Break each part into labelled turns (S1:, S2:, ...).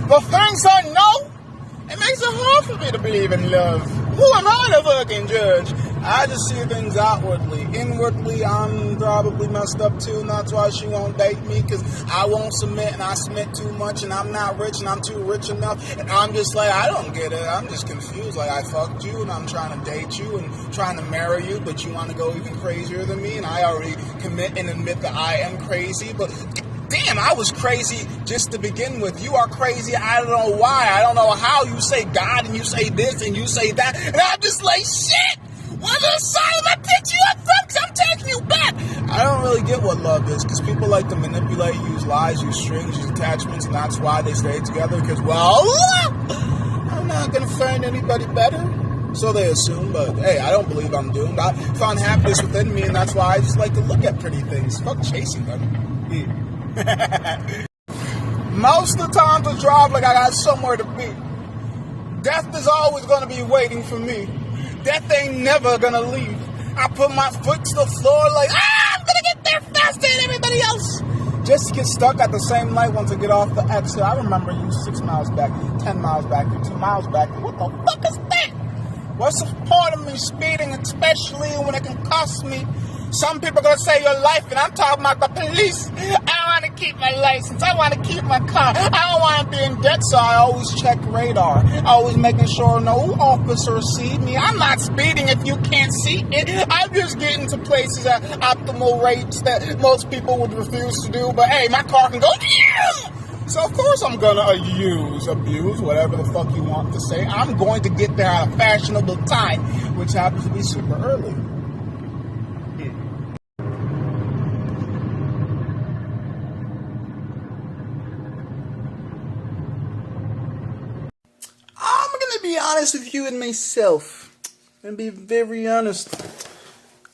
S1: The things I know, it makes it hard for me to believe in love. Who am I to fucking judge? I just see things outwardly. Inwardly, I'm probably messed up too, and that's why she won't date me, because I won't submit, and I submit too much, and I'm not rich, and I'm too rich enough, and I'm just like, I don't get it. I'm just confused. Like, I fucked you, and I'm trying to date you, and trying to marry you, but you want to go even crazier than me, and I already commit and admit that I am crazy, but damn, I was crazy just to begin with. You are crazy. I don't know why. I don't know how. You say God and you say this and you say that. And I'm just like, shit! What the side of I picked you up from? Because I'm taking you back. I don't really get what love is, because people like to manipulate, use lies, use strings, use attachments, and that's why they stay together. Because, well, I'm not going to find anybody better. So they assume, but hey, I don't believe I'm doomed. I found happiness within me, and that's why I just like to look at pretty things. Fuck chasing them. Yeah. Most of the time I drive like I got somewhere to be. Death is always going to be waiting for me. Death ain't never going to leave. I put my foot to the floor like, I'm going to get there faster than everybody else. Just to get stuck at the same light once I get off the exit. I remember you 6 miles back, 10 miles back, 15 miles back. What the fuck is that? What's the point of me speeding, especially when it can cost me? Some people are going to say your life, and I'm talking about the police. I want to keep my license. I want to keep my car. I don't want to be in debt, so I always check radar. Always making sure no officers see me. I'm not speeding if you can't see it. I'm just getting to places at optimal rates that most people would refuse to do. But, hey, my car can go... So, of course, I'm going to abuse, whatever the fuck you want to say. I'm going to get there at a fashionable time, which happens to be super early. Be honest with you and myself, and be very honest.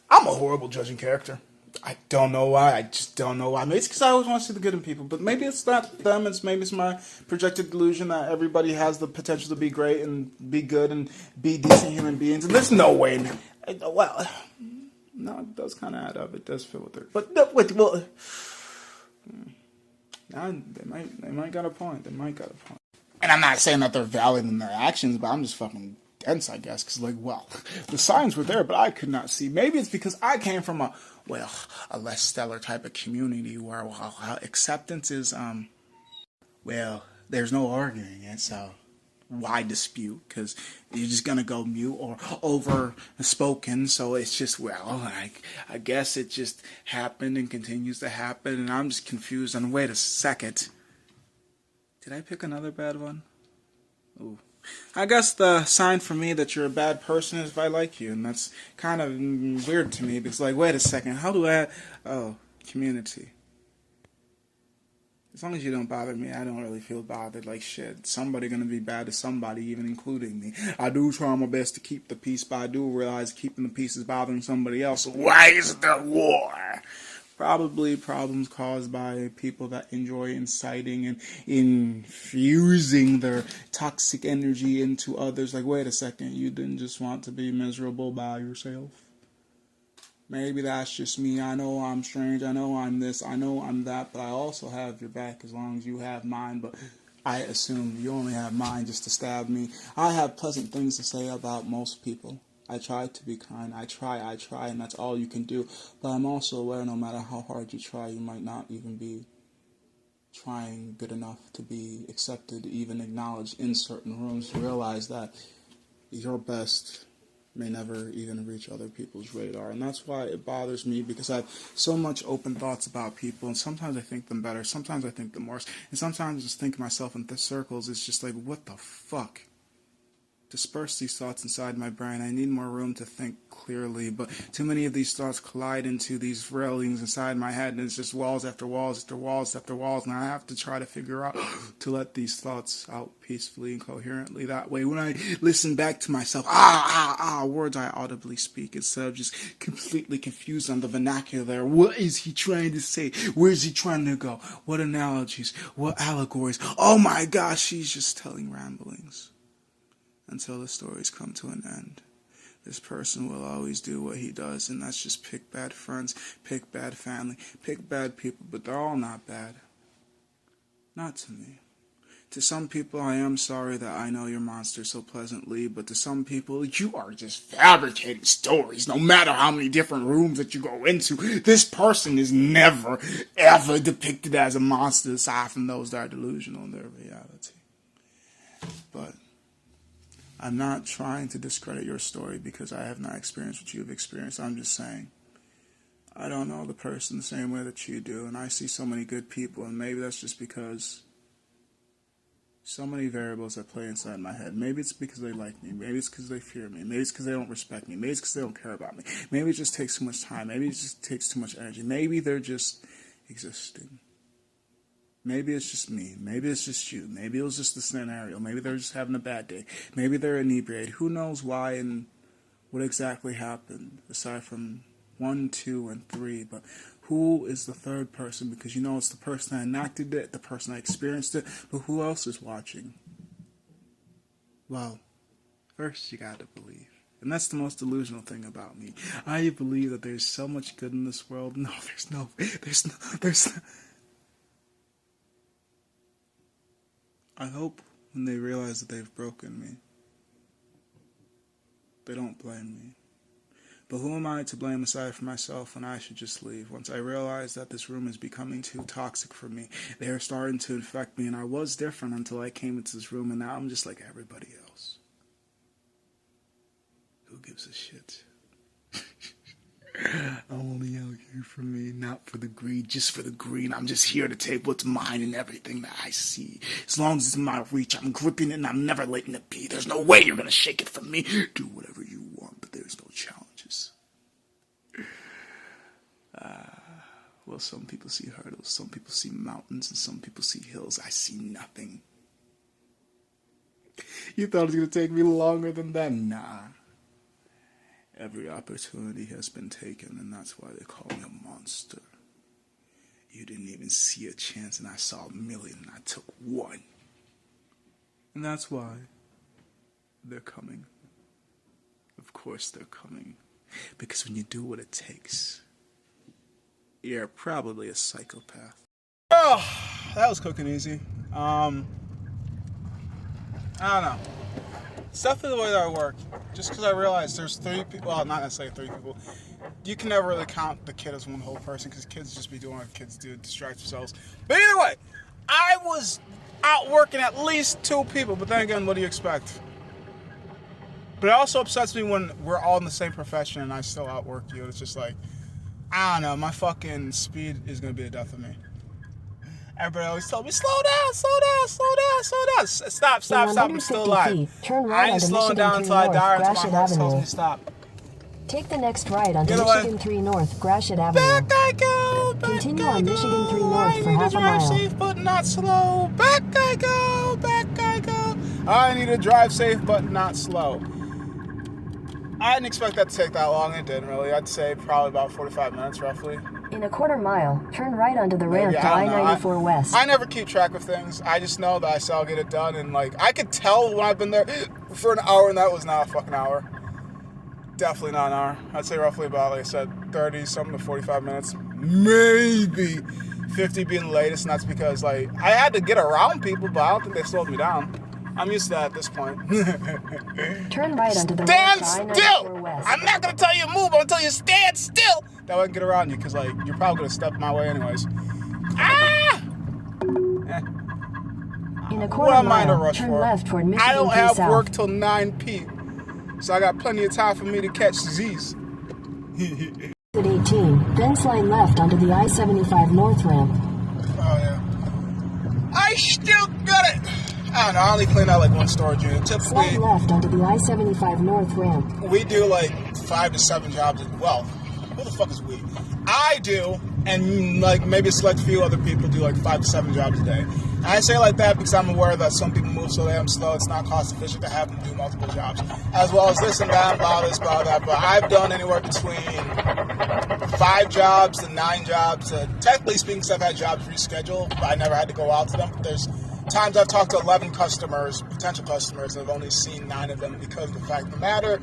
S1: I'm a horrible judging character. I don't know why. I just don't know why. Maybe it's because I always want to see the good in people, but maybe it's not them. Maybe it's my projected delusion that everybody has the potential to be great and be good and be decent human beings. And there's no way. Well, no, it does kind of add up. It does fit with it. But no, wait, well, they might got a point. They might got a point. And I'm not saying that they're valid in their actions, but I'm just fucking dense, I guess. Because, like, well, the signs were there, but I could not see. Maybe it's because I came from a less stellar type of community where, acceptance is, there's no arguing it, so why dispute? Because you're just going to go mute or over-spoken, so it's just, I guess it just happened and continues to happen, and I'm just confused. And wait a second. Did I pick another bad one? Ooh. I guess the sign for me that you're a bad person is if I like you, and that's kind of weird to me, because, like, wait a second, how do I... Oh, community. As long as you don't bother me, I don't really feel bothered. Like, shit, somebody gonna be bad to somebody, even including me. I do try my best to keep the peace, but I do realize keeping the peace is bothering somebody else. So why is there war? Probably problems caused by people that enjoy inciting and infusing their toxic energy into others. Like, wait a second, you didn't just want to be miserable by yourself? Maybe that's just me. I know I'm strange. I know I'm this. I know I'm that. But I also have your back as long as you have mine. But I assume you only have mine just to stab me. I have pleasant things to say about most people. I try to be kind. I try, and that's all you can do. But I'm also aware no matter how hard you try, you might not even be trying good enough to be accepted, even acknowledged in certain rooms, to realize that your best may never even reach other people's radar. And that's why it bothers me, because I have so much open thoughts about people, and sometimes I think them better, sometimes I think them worse, and sometimes I just think myself in circles. It's just like, what the fuck? Disperse these thoughts inside my brain. I need more room to think clearly, but too many of these thoughts collide into these railings inside my head, and it's just walls after walls after walls after walls, and I have to try to figure out to let these thoughts out peacefully and coherently. That way, when I listen back to myself, words I audibly speak, instead of just completely confused on the vernacular. What is he trying to say? Where is he trying to go? What analogies? What allegories? Oh my gosh, he's just telling ramblings. Until the stories come to an end. This person will always do what he does, and that's just pick bad friends, pick bad family, pick bad people, but they're all not bad. Not to me. To some people, I am sorry that I know your monster so pleasantly, but to some people, you are just fabricating stories. No matter how many different rooms that you go into, this person is never, ever depicted as a monster aside from those that are delusional in their reality. But I'm not trying to discredit your story because I have not experienced what you've experienced. I'm just saying, I don't know the person the same way that you do, and I see so many good people, and maybe that's just because so many variables that play inside my head. Maybe it's because they like me. Maybe it's because they fear me. Maybe it's because they don't respect me. Maybe it's because they don't care about me. Maybe it just takes too much time. Maybe it just takes too much energy. Maybe they're just existing. Maybe it's just me. Maybe it's just you. Maybe it was just the scenario. Maybe they're just having a bad day. Maybe they're inebriated. Who knows why and what exactly happened, aside from 1, 2, and 3, but who is the third person? Because you know it's the person that enacted it, the person that experienced it, but who else is watching? Well, first you gotta believe. And that's the most delusional thing about me. I believe that there's so much good in this world. No, there's no. I hope when they realize that they've broken me, they don't blame me. But who am I to blame aside from myself when I should just leave? Once I realized that this room is becoming too toxic for me, they are starting to infect me, and I was different until I came into this room, and now I'm just like everybody else. Who gives a shit? I'm only out here for me, not for the greed, just for the green. I'm just here to take what's mine and everything that I see. As long as it's in my reach, I'm gripping it and I'm never letting it be. There's no way you're gonna shake it from me. Do whatever you want, but there's no challenges. Well, some people see hurdles, some people see mountains, and some people see hills. I see nothing. You thought it was gonna take me longer than that? Nah. Every opportunity has been taken, and that's why they call me a monster. You didn't even see a chance, and I saw a million, and I took one. And that's why they're coming. Of course they're coming. Because when you do what it takes, you're probably a psychopath. Oh, that was cooking easy. I don't know. It's definitely the way that I work. Just because I realized there's 3 people, well, not necessarily 3 people. You can never really count the kid as one whole person because kids just be doing what kids do, distract themselves. But either way, I was out working at least 2 people, but then again, what do you expect? But it also upsets me when we're all in the same profession and I still outwork you. It's just like, I don't know, my fucking speed is going to be the death of me. Everybody always told me, slow down, slow down, slow down, slow down. Stop, I'm still alive. I ain't slowing down until I die or until my heart tells me to stop.
S2: Take the next right onto Michigan 3 North, Gratiot Avenue.
S1: Back I go, back
S2: Continue
S1: I
S2: on
S1: go.
S2: Michigan 3 North for half a mile.
S1: I need to drive safe but not slow. Back I go, back I go. I need to drive safe but not slow. I didn't expect that to take that long. It didn't really. I'd say probably about 45 minutes roughly.
S2: In a quarter mile, turn right onto the ramp to I-94 West.
S1: I never keep track of things. I just know that I say I'll get it done, and like I could tell when I've been there for an hour, and that was not a fucking hour. Definitely not an hour. I'd say roughly about, like I said, 30 something to 45 minutes, maybe 50 being the latest, and that's because like I had to get around people, but I don't think they slowed me down. I'm used to that at this point.
S2: Turn right onto the
S1: stand
S2: ramp to
S1: still.
S2: I-94 West.
S1: I'm not gonna tell you to move. I'm gonna tell you to stand still. That way I can get around you, because like you're probably gonna step my way anyways. Ah!
S2: In a quarter mile, turn
S1: for?
S2: left toward Michigan 3
S1: I don't have
S2: South.
S1: work till 9 p. So I got plenty of time for me to catch Z's.
S2: At 18, then slide left onto the I-75 North ramp.
S1: Oh yeah. I still got it. I don't know, I only clean out like 1 storage unit.
S2: Slide
S1: Typically,
S2: left onto the I-75 North ramp.
S1: we do like 5 to 7 jobs. Well, who the fuck is we? I do, and like maybe a select few other people do like 5 to 7 jobs a day. And I say it like that because I'm aware that some people move so damn slow. It's not cost efficient to have them do multiple jobs, as well as this and that, blah this, blah that. But I've done anywhere between 5 jobs to 9 jobs. Technically speaking, because I've had jobs rescheduled, but I never had to go out to them. But there's times I've talked to 11 customers, potential customers, and I've only seen 9 of them because of the fact of the matter.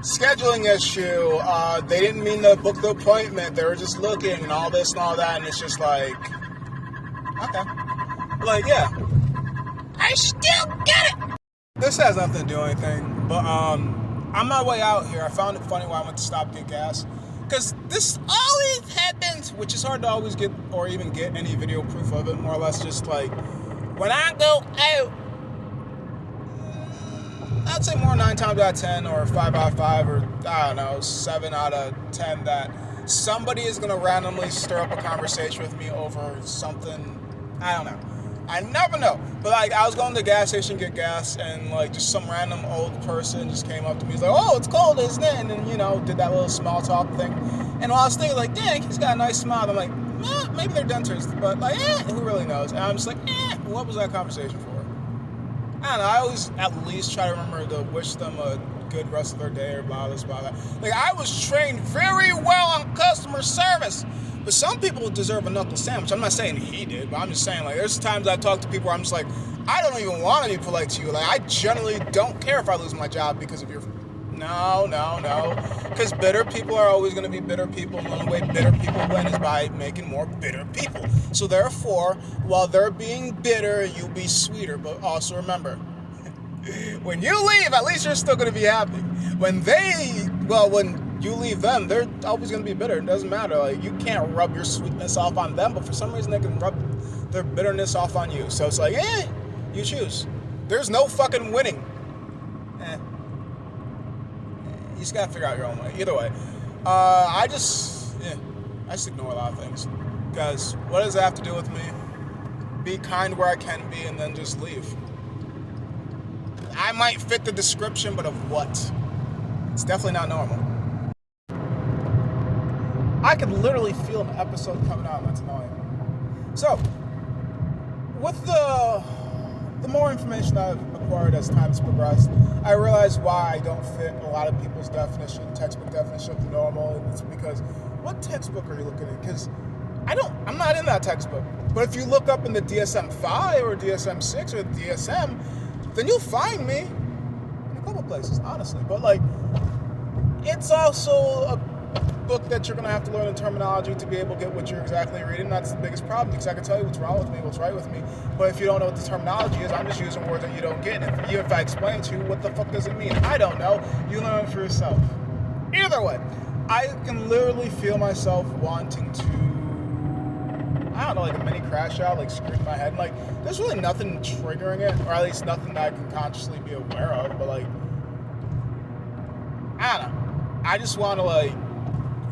S1: Scheduling issue, they didn't mean to book the appointment, they were just looking and all this and all that, and it's just like, okay. Like, yeah.
S3: I still get it.
S1: This has nothing to do with anything, but on my way out here, I found it funny when I went to stop to get gas. Because this always happens, which is hard to always get or even get any video proof of it, more or less just like, when I go out, I'd say more 9 times out of 10 or 5 out of 5 or, I don't know, 7 out of 10 that somebody is going to randomly stir up a conversation with me over something, I don't know. I never know. But like, I was going to the gas station to get gas, and like just some random old person just came up to me. He's like, "Oh, it's cold, isn't it?" And then, you know, did that little small talk thing. And while I was thinking like, "Dang, he's got a nice smile," I'm like, maybe they're dentures, but like, who really knows? And I'm just like, what was that conversation for? I don't know. I always at least try to remember to wish them a good rest of their day or blah, blah, blah. Like, I was trained very well on customer service. But some people deserve a knuckle sandwich. I'm not saying he did, but I'm just saying, like, there's times I talk to people where I'm just like, I don't even want to be polite to you. Like, I generally don't care if I lose my job because of your... No. Because bitter people are always going to be bitter people. And the only way bitter people win is by making more bitter people. So therefore, while they're being bitter, you'll be sweeter. But also remember, when you leave, at least you're still going to be happy. When you leave them, they're always going to be bitter. It doesn't matter. Like, you can't rub your sweetness off on them, but for some reason they can rub their bitterness off on you. So it's like, you choose. There's no fucking winning. You just got to figure out your own way. Either way, I just ignore a lot of things. Because what does it have to do with me? Be kind where I can be and then just leave. I might fit the description, but of what? It's definitely not normal. I could literally feel an episode coming out. That's annoying. So, with the more information I've acquired as time has progressed, I realize why I don't fit a lot of people's textbook definition of the normal. And it's because, what textbook are you looking at? Because I'm not in that textbook. But if you look up in the DSM-5 or DSM-6 or the DSM, then you'll find me in a couple places, honestly. But like, it's also a book that you're going to have to learn the terminology to be able to get what you're exactly reading. That's the biggest problem, because I can tell you what's wrong with me, what's right with me, but if you don't know what the terminology is, I'm just using words that you don't get. And if I explain to you, what the fuck does it mean? I don't know. You learn it for yourself. Either way, I can literally feel myself wanting to, I don't know, like a mini crash out, like scream my head. Like, there's really nothing triggering it, or at least nothing that I can consciously be aware of, but like, I don't know. I just want to like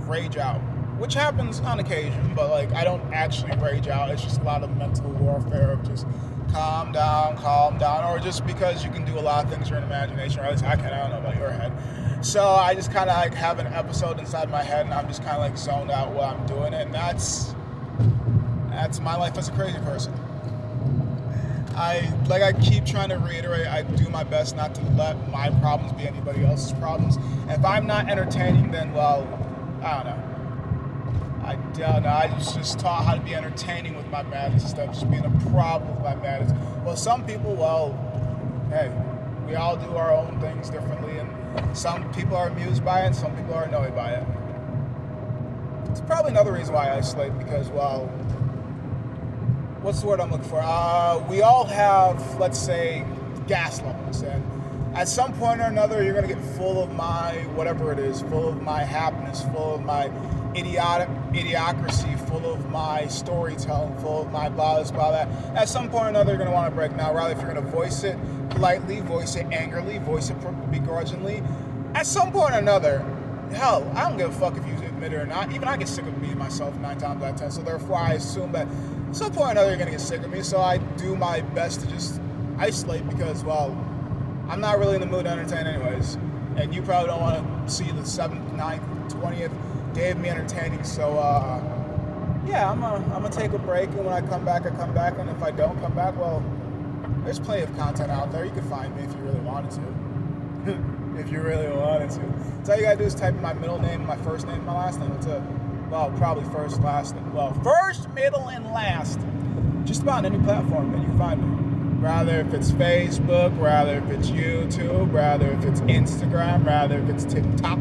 S1: rage out, which happens on occasion, but like, I don't actually rage out. It's just a lot of mental warfare of just calm down, or just because you can do a lot of things in your imagination, or at least I can. I don't know about your head. So I just kind of like have an episode inside my head, and I'm just kind of like zoned out while I'm doing it, and that's my life as a crazy person. I keep trying to reiterate, I do my best not to let my problems be anybody else's problems. If I'm not entertaining, then, well, I don't know. I just taught how to be entertaining with my madness instead of just being a problem with my madness. Well, some people, well, hey, we all do our own things differently, and some people are amused by it, and some people are annoyed by it. It's probably another reason why I isolate, because, well, what's the word I'm looking for? We all have, let's say, gas levels, and at some point or another, you're going to get full of my whatever it is, full of my happiness, full of my idiocracy, full of my storytelling, full of my blah, this, blah, that. At some point or another, you're going to want to break. Now, rather, if you're going to voice it politely, voice it angrily, voice it begrudgingly, at some point or another, hell, I don't give a fuck if you admit it or not. Even I get sick of being myself 9 times out of 10, so therefore I assume that at some point or another you're going to get sick of me, so I do my best to just isolate, because, well, I'm not really in the mood to entertain anyways, and you probably don't want to see the 7th, 9th, 20th day of me entertaining, so, yeah, I'm gonna take a break, and when I come back, and if I don't come back, well, there's plenty of content out there. You can find me if you really wanted to. If you really wanted to. So all you gotta do is type in my middle name, my first name, my last name. That's it. Well, probably first, last, well, first, middle, and last. Just about on any platform that you can find me. Rather if it's Facebook, rather if it's YouTube, rather if it's Instagram, rather if it's TikTok,